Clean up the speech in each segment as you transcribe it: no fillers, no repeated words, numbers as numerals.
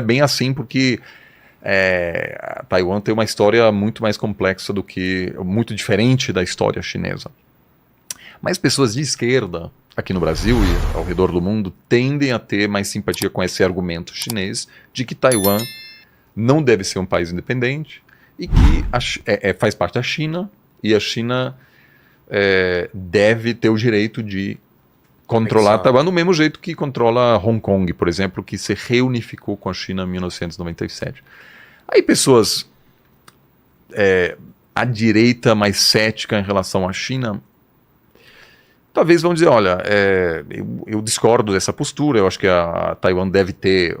é bem assim porque Taiwan tem uma história muito mais complexa muito diferente da história chinesa. Mas pessoas de esquerda, aqui no Brasil e ao redor do mundo, tendem a ter mais simpatia com esse argumento chinês de que Taiwan não deve ser um país independente e que faz parte da China e a China deve ter o direito de controlar Taiwan do mesmo jeito que controla Hong Kong, por exemplo, que se reunificou com a China em 1997. Aí pessoas à direita mais cética em relação à China talvez vão dizer, olha, eu discordo dessa postura, eu acho que a Taiwan deve ter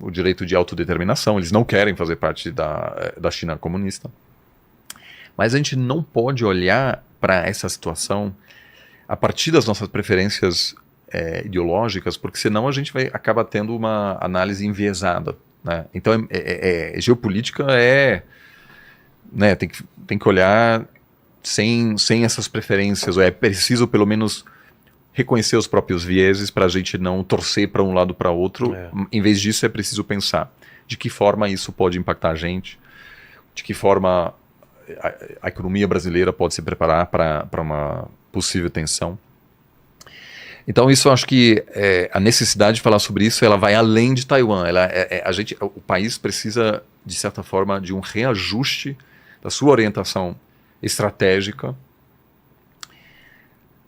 o direito de autodeterminação, eles não querem fazer parte da China comunista. Mas a gente não pode olhar para essa situação a partir das nossas preferências ideológicas, porque senão a gente vai acabar tendo uma análise enviesada, né? Então, geopolítica né, tem que olhar sem essas preferências, ou é preciso pelo menos reconhecer os próprios vieses para a gente não torcer para um lado para outro. Em vez disso, é preciso pensar de que forma isso pode impactar a gente, de que forma a economia brasileira pode se preparar para uma possível tensão. Então isso, eu acho que a necessidade de falar sobre isso, ela vai além de Taiwan. O país precisa, de certa forma, de um reajuste da sua orientação estratégica.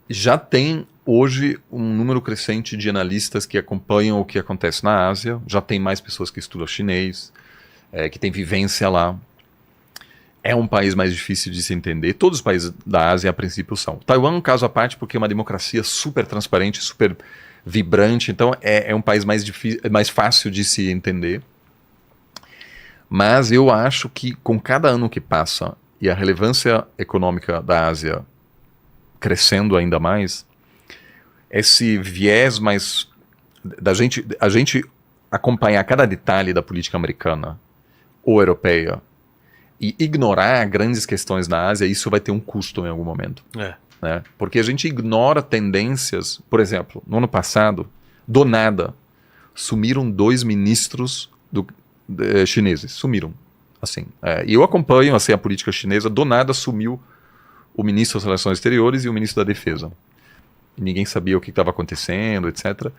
Já tem hoje um número crescente de analistas que acompanham o que acontece na Ásia, já tem mais pessoas que estudam chinês, que têm vivência lá. É um país mais difícil de se entender. Todos os países da Ásia, a princípio, são. Taiwan é um caso à parte porque é uma democracia super transparente, super vibrante, então é um país mais fácil de se entender. Mas eu acho que com cada ano que passa e a relevância econômica da Ásia crescendo ainda mais, esse viés mais a gente acompanhar cada detalhe da política americana ou europeia e ignorar grandes questões na Ásia, isso vai ter um custo em algum momento. Né? Porque a gente ignora tendências. Por exemplo, no ano passado, do nada, sumiram 2 ministros chineses. Sumiram. Assim, e eu acompanho assim, a política chinesa. Do nada sumiu o ministro das Relações Exteriores e o ministro da Defesa. E ninguém sabia o que estava acontecendo, etc.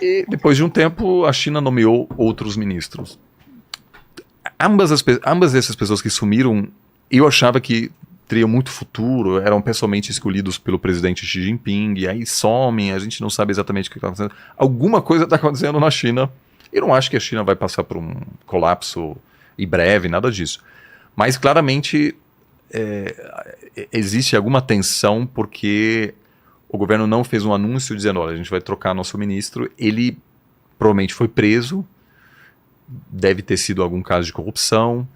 E depois de um tempo, a China nomeou outros ministros. Ambas essas pessoas que sumiram, eu achava que teriam muito futuro, eram pessoalmente escolhidos pelo presidente Xi Jinping, e aí somem, a gente não sabe exatamente o que está acontecendo. Alguma coisa está acontecendo na China. Eu não acho que a China vai passar por um colapso em breve, nada disso. Mas claramente existe alguma tensão porque o governo não fez um anúncio dizendo, olha, a gente vai trocar nosso ministro. Ele provavelmente foi preso, deve ter sido algum caso de corrupção.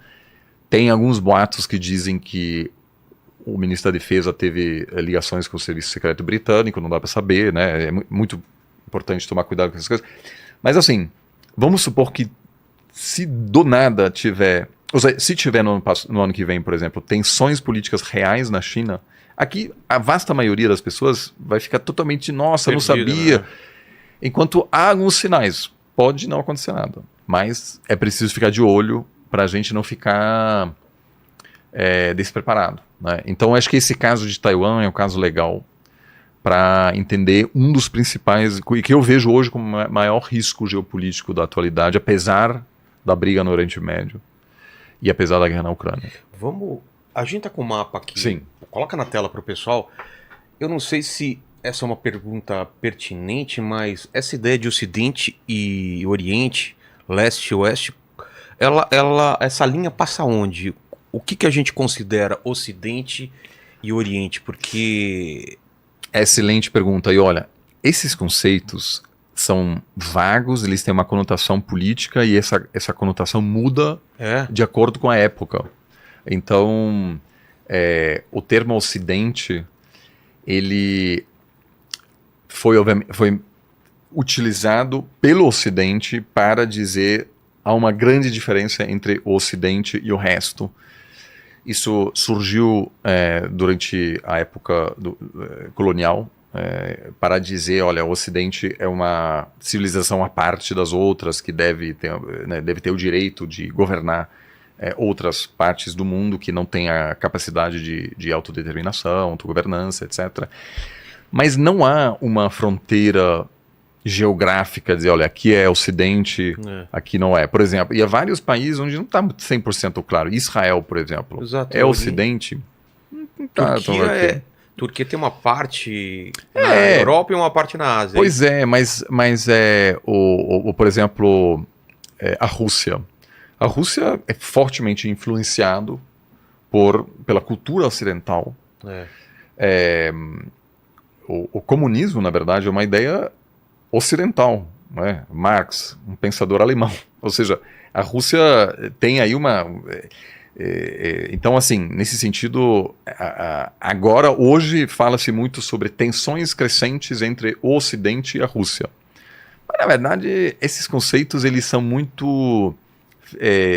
Tem alguns boatos que dizem que o ministro da Defesa teve ligações com o Serviço Secreto Britânico, não dá para saber, né? É muito importante tomar cuidado com essas coisas. Mas assim, vamos supor que se do nada tiver, ou seja, se tiver no ano que vem, por exemplo, tensões políticas reais na China, aqui a vasta maioria das pessoas vai ficar totalmente, nossa, não sabia. Né? Enquanto há alguns sinais, pode não acontecer nada. Mas é preciso ficar de olho para a gente não ficar despreparado. Né? Então, acho que esse caso de Taiwan é um caso legal para entender um dos principais, que eu vejo hoje como o maior risco geopolítico da atualidade, apesar da briga no Oriente Médio e apesar da guerra na Ucrânia. A gente está com o mapa aqui. Sim. Coloca na tela para o pessoal. Eu não sei se essa é uma pergunta pertinente, mas essa ideia de Ocidente e Oriente, Leste e Oeste, essa linha passa onde? O que a gente considera Ocidente e Oriente? Porque... Excelente pergunta. E olha, esses conceitos são vagos, eles têm uma conotação política e essa conotação muda de acordo com a época. Então, o termo Ocidente, ele foi utilizado pelo Ocidente para dizer há uma grande diferença entre o Ocidente e o resto. Isso surgiu durante a época colonial para dizer, olha, o Ocidente é uma civilização à parte das outras que deve ter o direito de governar outras partes do mundo que não têm a capacidade de autodeterminação, autogovernança, etc. Mas não há uma fronteira geográfica, dizer, olha, aqui é Ocidente, aqui não é. Por exemplo, e há vários países onde não está 100% claro. Israel, por exemplo, Exato, é Ocidente? Não tá, Turquia tem uma parte na Europa e uma parte na Ásia. Pois é, mas por exemplo, a Rússia. A Rússia é fortemente influenciado pela cultura ocidental. O comunismo, na verdade, é uma ideia ocidental, né? Marx, um pensador alemão. Ou seja, a Rússia tem aí então, assim, nesse sentido, agora, hoje, fala-se muito sobre tensões crescentes entre o Ocidente e a Rússia. Mas, na verdade, esses conceitos, eles são muito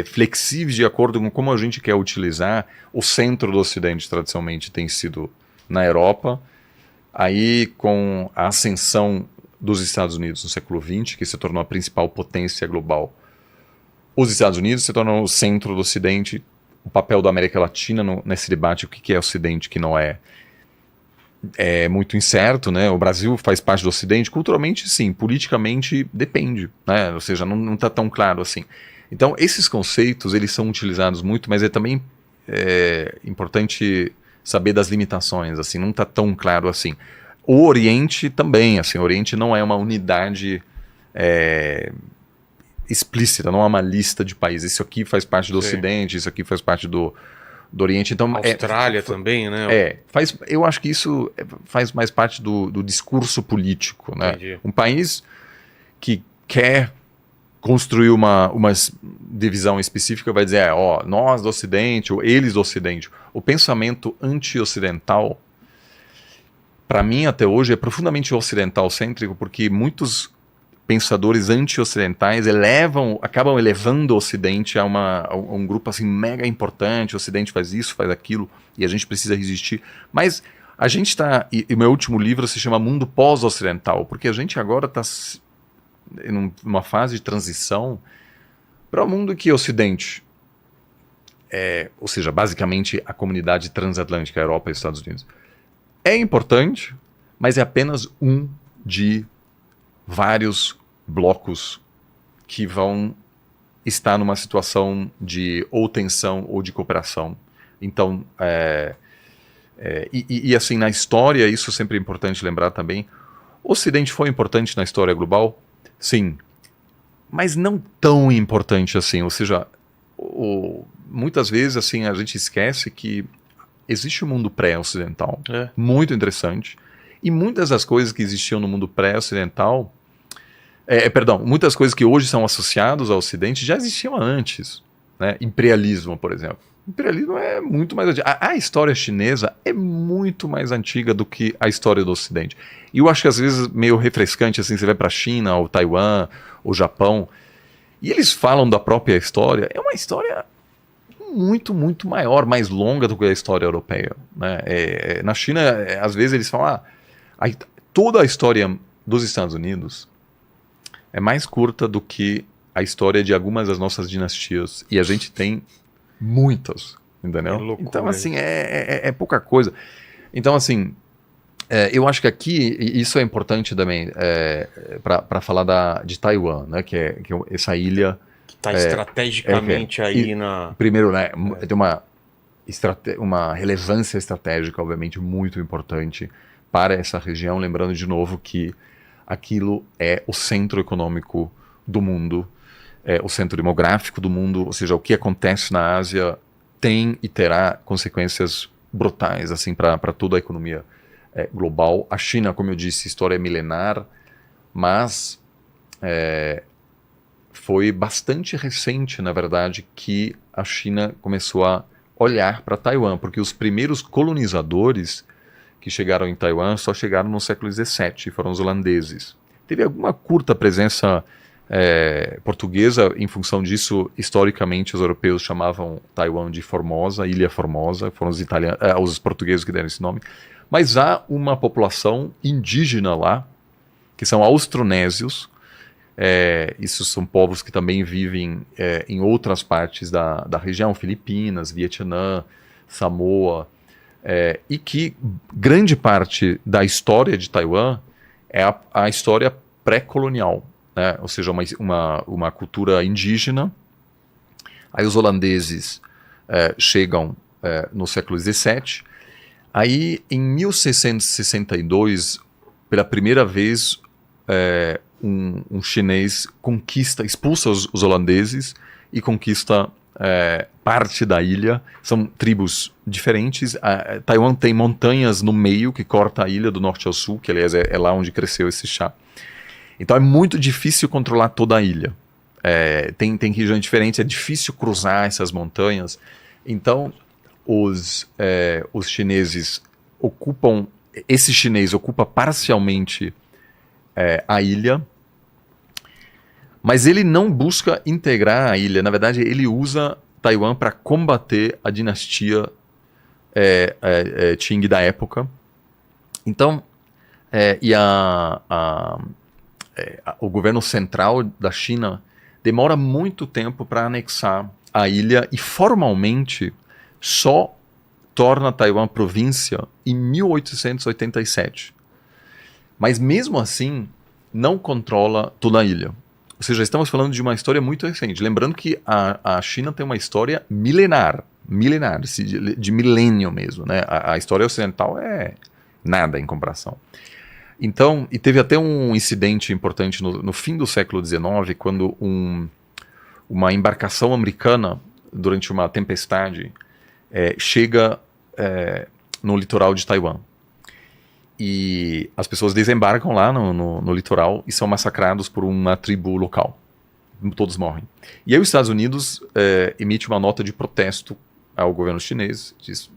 flexíveis de acordo com como a gente quer utilizar. O centro do Ocidente, tradicionalmente, tem sido na Europa. Aí, com a ascensão dos Estados Unidos no século XX, que se tornou a principal potência global, os Estados Unidos se tornam o centro do Ocidente. O papel da América Latina nesse debate, o que é Ocidente, o que não é muito incerto, né? O Brasil faz parte do Ocidente, culturalmente sim, politicamente depende, né? Ou seja, não está tão claro assim. Então, esses conceitos, eles são utilizados muito, mas é também importante saber das limitações, assim, não está tão claro assim. O Oriente também, assim, o Oriente não é uma unidade explícita, não há uma lista de países. Isso aqui faz parte do Ocidente, isso aqui faz parte do Oriente. Então, Austrália também, né? Eu acho que isso faz mais parte do discurso político, né? Entendi. Um país que quer construir uma divisão específica vai dizer, nós do Ocidente, ou eles do Ocidente. O pensamento anti-ocidental, para mim, até hoje, é profundamente ocidental-cêntrico, porque muitos pensadores anti-ocidentais acabam elevando o Ocidente a um grupo assim mega importante. O Ocidente faz isso, faz aquilo, e a gente precisa resistir. Mas a gente está... E meu último livro se chama Mundo Pós-Ocidental, porque a gente agora está numa fase de transição para um mundo que o Ocidente, ou seja, basicamente a comunidade transatlântica, a Europa e os Estados Unidos, é importante, mas é apenas um de vários blocos que vão estar numa situação de ou tensão ou de cooperação. Então, assim, na história, isso sempre é importante lembrar também, o Ocidente foi importante na história global? Sim, mas não tão importante assim, ou seja, muitas vezes assim, a gente esquece que existe um mundo pré-ocidental, muito interessante, e muitas das coisas que existiam no mundo pré-ocidental, muitas coisas que hoje são associadas ao Ocidente já existiam antes, né? Imperialismo, por exemplo. Imperialismo é muito mais antigo. A história chinesa é muito mais antiga do que a história do Ocidente. E eu acho que às vezes meio refrescante, assim, você vai para a China, ou Taiwan, ou Japão, e eles falam da própria história. É uma história muito, muito maior, mais longa do que a história europeia, né? Na China, às vezes eles falam, toda a história dos Estados Unidos é mais curta do que a história de algumas das nossas dinastias. E a gente tem muitas, entendeu? Loucura, então, assim, é pouca coisa. Então, assim, eu acho que aqui, e isso é importante também, para falar de Taiwan, né? Que é essa ilha... Que está estrategicamente aí na... Primeiro, né? Tem uma relevância estratégica, obviamente, muito importante para essa região. Lembrando, de novo, que aquilo é o centro econômico do mundo, o centro demográfico do mundo, ou seja, o que acontece na Ásia tem e terá consequências brutais assim, para toda a economia global. A China, como eu disse, história é milenar, mas foi bastante recente, na verdade, que a China começou a olhar para Taiwan, porque os primeiros colonizadores que chegaram em Taiwan só chegaram no século XVII, foram os holandeses. Teve alguma curta presença portuguesa, em função disso, historicamente, os europeus chamavam Taiwan de Formosa, Ilha Formosa, foram os portugueses que deram esse nome, Mas há uma população indígena lá, que são austronésios. Esses são povos que também vivem em outras partes da região, Filipinas, Vietnã, Samoa, e que grande parte da história de Taiwan é a história pré-colonial, né? Ou seja, uma cultura indígena. Aí os holandeses chegam no século XVII. Aí, em 1662, pela primeira vez, um chinês expulsa os holandeses e conquista parte da ilha. São tribos diferentes. Taiwan tem montanhas no meio que corta a ilha do norte ao sul, que aliás é lá onde cresceu esse chá. Então é muito difícil controlar toda a ilha. Tem regiões diferentes, é difícil cruzar essas montanhas. Então os chineses ocupam, esse chinês ocupa parcialmente a ilha, mas ele não busca integrar a ilha. Na verdade, ele usa Taiwan para combater a dinastia Qing da época. Então, o governo central da China demora muito tempo para anexar a ilha e formalmente só torna Taiwan província em 1887. Mas mesmo assim, não controla toda a ilha. Ou seja, estamos falando de uma história muito recente. Lembrando que a China tem uma história milenar, de milênio mesmo, né? A história ocidental é nada em comparação. Então, e teve até um incidente importante no fim do século XIX, quando uma embarcação americana, durante uma tempestade, chega no litoral de Taiwan. E as pessoas desembarcam lá no litoral e são massacrados por uma tribo local. Todos morrem. E aí os Estados Unidos emite uma nota de protesto ao governo chinês, diz,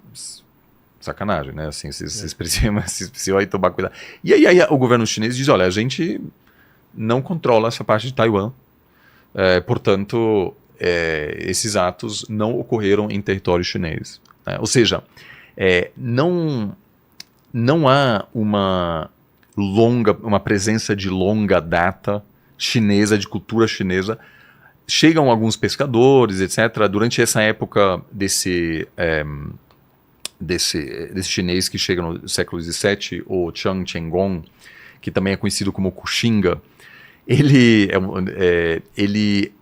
sacanagem, né? Assim, vocês precisam aí tomar cuidado. E aí o governo chinês diz, olha, a gente não controla essa parte de Taiwan, portanto, esses atos não ocorreram em território chinês. Né? Ou seja, não há uma presença de longa data chinesa, de cultura chinesa. Chegam alguns pescadores, etc. Durante essa época desse chinês que chega no século XVII, o Chang Chenggong, que também é conhecido como Kuxinga, ele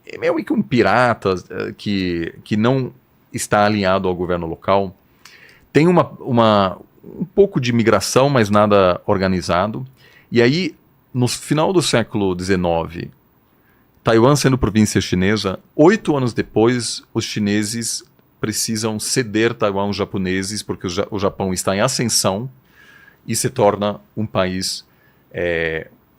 é meio que um pirata que não está alinhado ao governo local. Tem um pouco de migração, mas nada organizado. E aí, no final do século XIX, Taiwan sendo província chinesa, 8 anos depois, os chineses precisam ceder Taiwan aos japoneses, porque o Japão está em ascensão e se torna um país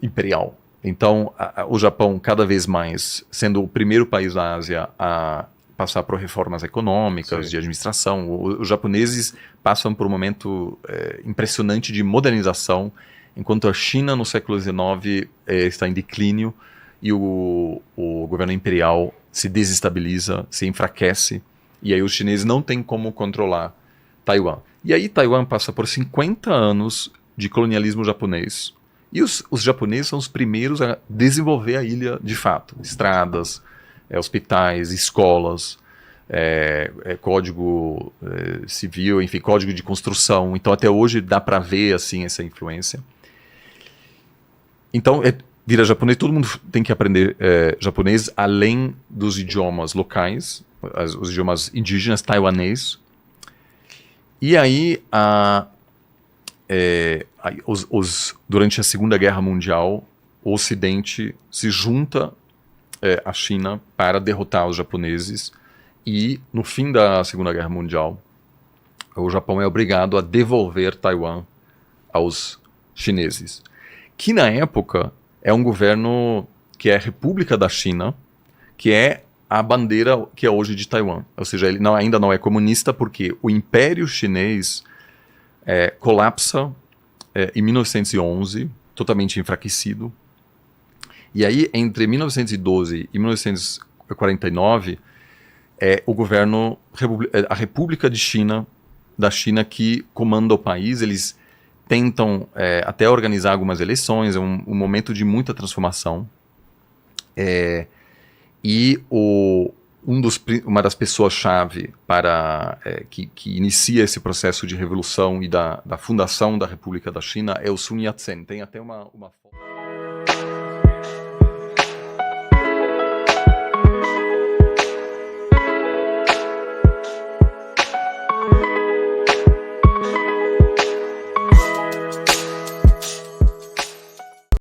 imperial. Então, o Japão, cada vez mais, sendo o primeiro país da Ásia a passar por reformas econômicas, de administração, os japoneses passam por um momento impressionante de modernização, enquanto a China, no século XIX, está em declínio e o governo imperial se desestabiliza, se enfraquece, e aí os chineses não têm como controlar Taiwan. E aí Taiwan passa por 50 anos de colonialismo japonês. E os japoneses são os primeiros a desenvolver a ilha de fato. Estradas, hospitais, escolas, código civil, enfim, código de construção. Então até hoje dá para ver assim, essa influência. Então vira japonês, todo mundo tem que aprender japonês além dos idiomas locais, os idiomas indígenas, taiwanês. E aí, durante a Segunda Guerra Mundial, o Ocidente se junta à China para derrotar os japoneses e, no fim da Segunda Guerra Mundial, o Japão é obrigado a devolver Taiwan aos chineses, que na época é um governo que é a República da China, que é a bandeira que é hoje de Taiwan. Ou seja, ele ainda não é comunista porque o Império Chinês colapsa em 1911, totalmente enfraquecido. E aí, entre 1912 e 1949, o governo, a República da China que comanda o país. Eles tentam até organizar algumas eleições, é um momento de muita transformação. E uma das pessoas-chave que inicia esse processo de revolução e da fundação da República da China é o Sun Yat-sen. Tem até uma foto.